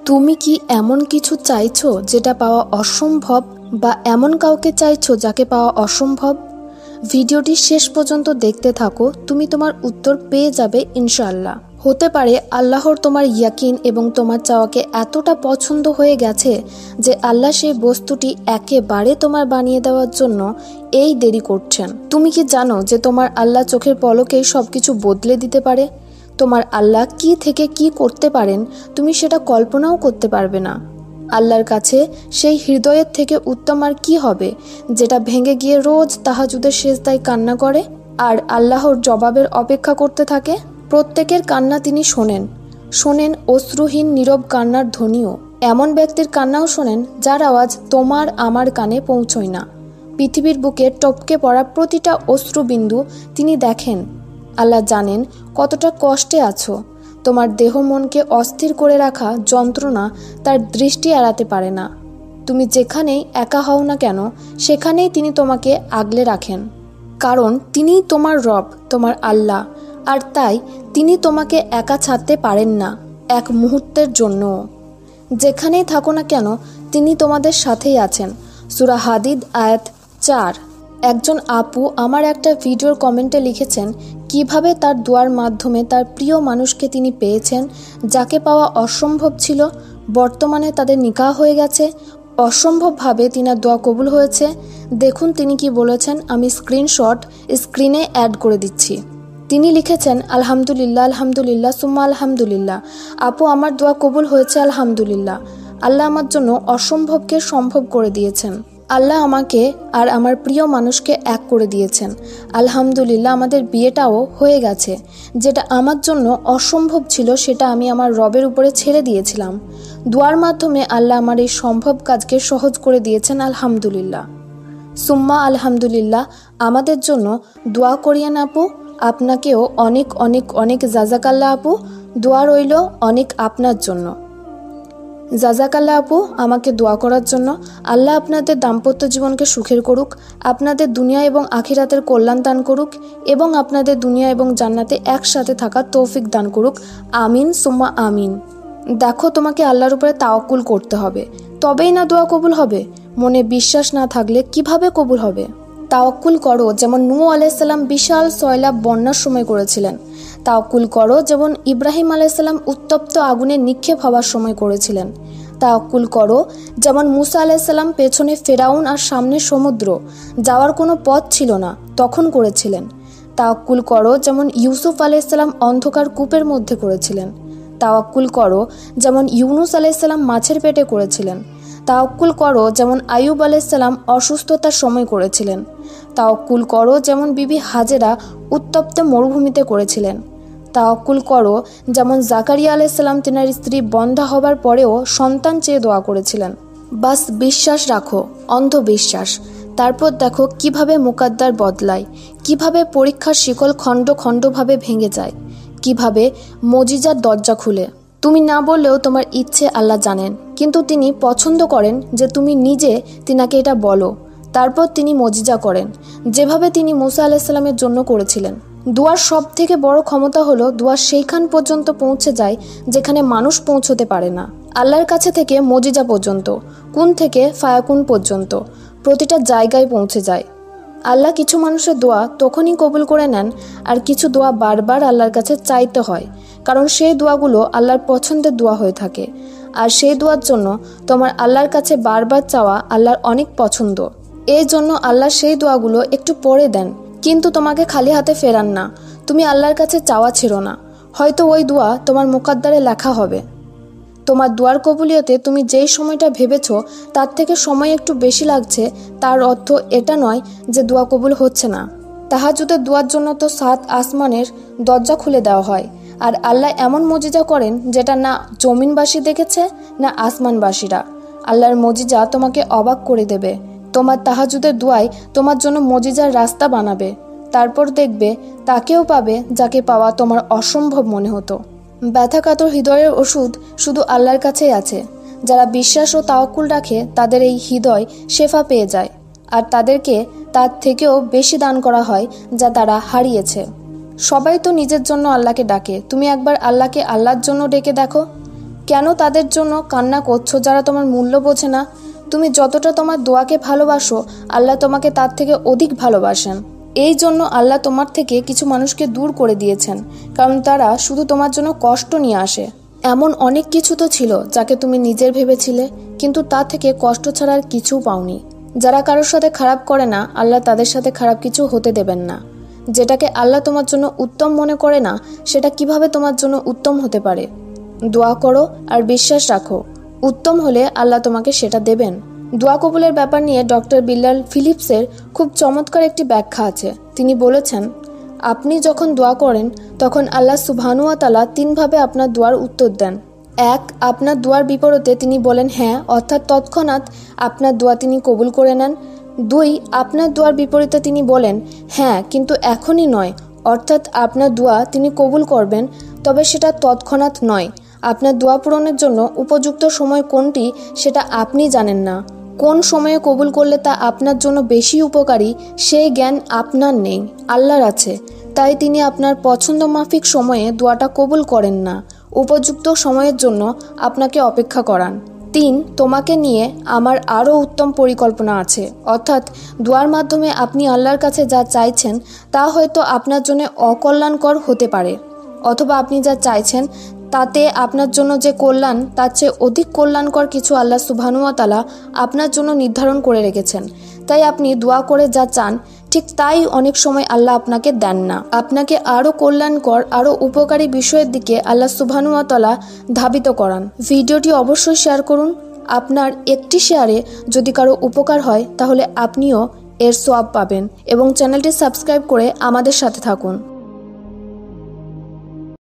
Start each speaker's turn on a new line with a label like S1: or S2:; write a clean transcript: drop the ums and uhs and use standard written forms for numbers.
S1: তুমি কি এমন কিছু চাইছো যেটা পাওয়া অসম্ভব, বা এমন কাউকে চাইছো যাকে পাওয়া অসম্ভব? ভিডিওটি শেষ পর্যন্ত দেখতে থাকো, তুমি তোমার উত্তর পেয়ে যাবে ইনশাআল্লাহ। হতে পারে আল্লাহর তোমার ইয়াকিন এবং তোমার চাওয়াকে এতটা পছন্দ হয়ে গেছে যে আল্লাহ সেই বস্তুটি একেবারে তোমার বানিয়ে দেওয়ার জন্য এই দেরি করছেন। তুমি কি জানো যে তোমার আল্লাহ চোখের পলকেই সবকিছু বদলে দিতে পারে? তোমার আল্লাহ কি থেকে কি করতে পারেন তুমি সেটা কল্পনাও করতে পারবে না। আল্লাহর কাছে সেই হৃদয়ের থেকে উত্তম আর কি হবে, যেটা ভেঙে গিয়ে রোজ তাহাজ্জুদের সেজদায় কান্না করে আর আল্লাহর জবাবের অপেক্ষা করতে থাকে। প্রত্যেকের কান্না তিনি শোনেন অশ্রুহীন নীরব কান্নার ধ্বনিও। এমন ব্যক্তির কান্নাও শোনেন যার আওয়াজ তোমার আমার কানে পৌঁছয় না। পৃথিবীর বুকে টপকে পড়া প্রতিটা অশ্রুবিন্দু তিনি দেখেন। আল্লাহ জানেন কতটা কষ্টে আছো। তোমার দেহ মনকে অস্থির করে রাখা যন্ত্রণা তার দৃষ্টি এড়াতে পারে না। তুমি যেখানেই একা হও না কেন সেখানেই তিনি তোমাকে আগলে রাখেন, কারণ তিনিই তোমার রব, তোমার আল্লাহ। আর তাই তিনি তোমাকে একা ছাড়তে পারেন না এক মুহূর্তের জন্য। যেখানেই থাকো না কেন তিনি তোমাদের সাথেই আছেন। সূরা হাদিদ আয়াত 4। একজন আপু আমার একটা ভিডিওর কমেন্টে লিখেছেন কিভাবে তার দোয়ার মাধ্যমে তার প্রিয় মানুষকে তিনি পেয়েছেন, যাকে পাওয়া অসম্ভব ছিল। বর্তমানে তাদের নিকাহ হয়ে গেছে। অসম্ভবভাবে তিনার দোয়া কবুল হয়েছে। দেখুন তিনি কি বলেছেন, আমি স্ক্রিনশট স্ক্রিনে অ্যাড করে দিচ্ছি। তিনি লিখেছেন, আলহামদুলিল্লাহ আলহামদুলিল্লাহ সুম্মা আলহামদুলিল্লাহ। আপু আমার দোয়া কবুল হয়েছে আলহামদুলিল্লাহ। আল্লাহ আমার জন্য অসম্ভবকে সম্ভব করে দিয়েছেন। আল্লাহ আমাকে আর আমার প্রিয় মানুষকে এক করে দিয়েছেন। আলহামদুলিল্লাহ আমাদের বিয়েটাও হয়ে গেছে। যেটা আমার জন্য অসম্ভব ছিল সেটা আমি আমার রবের উপরে ছেড়ে দিয়েছিলাম। দোয়ার মাধ্যমে আল্লাহ আমার এই সম্ভব কাজকে সহজ করে দিয়েছেন আলহামদুলিল্লাহ। সুম্মা আলহামদুলিল্লাহ আমাদের জন্য দোয়া করিয়েন আপু। আপনাকেও অনেক অনেক অনেক জাজাকাল্লাহ আপু। দোয়া রইল অনেক আপনার জন্য। জাজাকাল্লাহ আপু আমাকে দোয়া করার জন্য। আল্লাহ আপনাদের দাম্পত্য জীবনকে সুখের করুক, আপনাদের দুনিয়া এবং আখিরাতের কল্যাণ দান করুক এবং আপনাদের দুনিয়া এবং জান্নাতে একসাথে থাকার তৌফিক দান করুক। আমিন সুম্মা আমিন। দেখো তোমাকে আল্লাহর উপরে তাওয়াক্কুল করতে হবে, তবেই না দোয়া কবুল হবে। মনে বিশ্বাস না থাকলে কিভাবে কবুল হবে? তাওয়াক্কুল করো যেমন নূহ আলাইহিস সালাম বিশাল সয়লাব বন্যার সময় করেছিলেন। তাওয়াক্কুল করো যেমন ইব্রাহিম আলাইহিস সালাম উত্তপ্ত আগুনে নিক্ষেপ হওয়ার সময় করেছিলেন। তাওয়াক্কুল করো যেমন মুসা আলাইহিস সালাম পেছনে ফেরাউন আর সামনে সমুদ্র, যাওয়ার কোনো পথ ছিল না, তখন করেছিলেন। তাওয়াক্কুল করো যেমন ইউসুফ আলাইহিস সালাম অন্ধকার কূপের মধ্যে করেছিলেন। তাওয়াক্কুল করো যেমন ইউনুস আলাইহিস সালাম মাছের পেটে করেছিলেন। তাওয়াক্কুল করো যেমন আইয়ুব আলাইহিস সালাম অসুস্থতার সময় করেছিলেন। তাওয়াক্কুল করো যেমন বিবি হাজেরা উত্তপ্ত মরুভূমিতে করেছিলেন। তাওয়াক্কুল করো যেমন জাকারিয়া আলাইহিস সালাম তেনার স্ত্রী বন্ধ্যা হবার পরেও সন্তান চেয়ে দোয়া করেছিলেন। বাস বিশ্বাস রাখো, অন্ধবিশ্বাস। তারপর দেখো কিভাবে মুকাদ্দার বদলায়, কিভাবে পরীক্ষার শিকল খণ্ড খণ্ডভাবে ভেঙে যায়, কিভাবে মজিজার দরজা খুলে। তুমি না বললেও তোমার ইচ্ছে আল্লাহ জানেন, কিন্তু তিনি পছন্দ করেন যে তুমি নিজে তিনাকে এটা বলো। তারপর তিনি মজিজা করেন, যেভাবে তিনি মুসা আলাইহিস সালামের জন্য করেছিলেন। দোয়ার সব থেকে বড় ক্ষমতা হলো দোয়া সেইখান পর্যন্ত পৌঁছে যায় যেখানে মানুষ পৌঁছতে পারে না। আল্লাহর কাছে থেকে মজিজা পর্যন্ত, কুন থেকে ফায়াকুন পর্যন্ত প্রতিটা জায়গায় পৌঁছে যায়। আল্লাহ কিছু মানুষের দোয়া তখনই কবুল করে নেন, আর কিছু দোয়া বারবার আল্লাহর কাছে চাইতে হয়, কারণ সেই দোয়াগুলো আল্লাহর পছন্দের দোয়া হয়ে থাকে। আর সেই দোয়ার জন্য তোমার আল্লাহর কাছে বারবার চাওয়া আল্লাহর অনেক পছন্দ। এই জন্য আল্লাহ সেই দোয়াগুলো একটু পরে দেন, কিন্তু তোমাকে খালি হাতে ফেরান না। তুমি আল্লাহর কাছে চাওয়া ছিল না, হয়তো ওই দোয়া তোমার মুকাদ্দারে লেখা হবে। তোমার দোয়ার কবুলিয়তে তুমি যেই সময়টা ভেবেছো তার থেকে সময় একটু বেশি লাগছে, তার অর্থ এটা নয় যে দোয়া কবুল হচ্ছে না। তাহাজ্জুদের দোয়ার জন্য তো 7 আসমানের দরজা খুলে দেওয়া হয়, আর আল্লাহ এমন মজিজা করেন যেটা না জমিনবাসী দেখেছে না আসমানবাসীরা। আল্লাহর মজিজা তোমাকে অবাক করে দেবে। তোমার তাহাজ্জুদের দোয়াই তোমার জন্য মজিজার রাস্তা বানাবে। তারপর দেখবে তাকেও পাবে যাকে পাওয়া তোমার অসম্ভব মনে হতো। ব্যথাকাতর হৃদয়ের ওষুধ শুধু আল্লাহর কাছেই আছে। যারা বিশ্বাস ও তাওয়াক্কুল রাখে তাদের এই হৃদয় শেফা পেয়ে যায়, আর তাদেরকে তার থেকেও বেশি দান করা হয় যা তারা হারিয়েছে। সবাই তো নিজের জন্য আল্লাহকে ডাকে, তুমি একবার আল্লাহকে আল্লাহর জন্য ডেকে দেখো। কেন তাদের জন্য কান্না করছো যারা তোমার মূল্য বোঝে না? তুমি যতটা তোমার দোয়াকে ভালোবাসো, আল্লাহ তোমাকে তার থেকে অধিক ভালোবাসেন। এই জন্য আল্লাহ তোমার থেকে কিছু মানুষকে দূর করে দিয়েছেন, কারণ তারা শুধু তোমার জন্য কষ্ট নিয়ে আসে। এমন অনেক কিছু তো ছিল যাকে তুমি নিজের ভেবেছিলে, কিন্তু তা থেকে কষ্ট ছাড়া আর কিছু পাওনি। যারা কারোর সাথে খারাপ করে না, আল্লাহ তাদের সাথে খারাপ কিছু হতে দেবেন না। যেটাকে আল্লাহ তোমার জন্য উত্তম মনে করে না, সেটা কিভাবে তোমার জন্য উত্তম হতে পারে? দোয়া করো আর বিশ্বাস রাখো, উত্তম হলে আল্লাহ তোমাকে সেটা দেবেন। দোয়া কবুলের ব্যাপার নিয়ে ডক্টর বিল্লাল ফিলিপসের খুব চমৎকার একটি ব্যাখ্যা আছে। তিনি বলেছেন, আপনি যখন দোয়া করেন তখন আল্লাহ সুবহানাহু ওয়া তাআলা তিনভাবে আপনার দোয়ার উত্তর দেন। 1. আপনার দোয়ার বিপরীতে তিনি বলেন হ্যাঁ, অর্থাৎ তৎক্ষণাৎ আপনার দোয়া তিনি কবুল করে নেন। 2. আপনার দোয়ার বিপরীতে তিনি বলেন হ্যাঁ কিন্তু এখনই নয়, অর্থাৎ আপনার দোয়া তিনি কবুল করবেন, তবে সেটা তৎক্ষণাৎ নয়। আপনার দোয়া পূরণের জন্য উপযুক্ত সময় কোনটি সেটা আপনি জানেন না। কোন সময়ে কবুল করলে তা আপনার জন্য বেশি উপকারী সেই জ্ঞান আপনার নেই, আল্লাহর আছে। তাই তিনি আপনার পছন্দ মাফিক সময়ে দোয়াটা কবুল করেন না, উপযুক্ত সময়ের জন্য আপনাকে অপেক্ষা করান। 3. তোমাকে নিয়ে আমার আরও উত্তম পরিকল্পনা আছে, অর্থাৎ দোয়ার মাধ্যমে আপনি আল্লাহর কাছে যা চাইছেন তা হয়তো আপনার জন্য অকল্যাণকর হতে পারে, অথবা আপনি যা চাইছেন তাতে আপনার জন্য যে কল্যাণ তার চেয়ে অধিক কল্যাণকর কিছু আল্লাহ সুবহানাহু ওয়া তাআলা আপনার জন্য নির্ধারণ করে রেখেছেন। তাই আপনি দোয়া করে যা চান ঠিক তাই অনেক সময় আল্লাহ আপনাকে দেন না। আপনাকে আরও কল্যাণকর, আরও উপকারী বিষয়ের দিকে আল্লাহ সুবহানাহু ওয়া তাআলা ধাবিত করান। ভিডিওটি অবশ্যই শেয়ার করুন। আপনার একটি শেয়ারে যদি কারো উপকার হয় তাহলে আপনিও এর সওয়াব পাবেন, এবং চ্যানেলটি সাবস্ক্রাইব করে আমাদের সাথে থাকুন।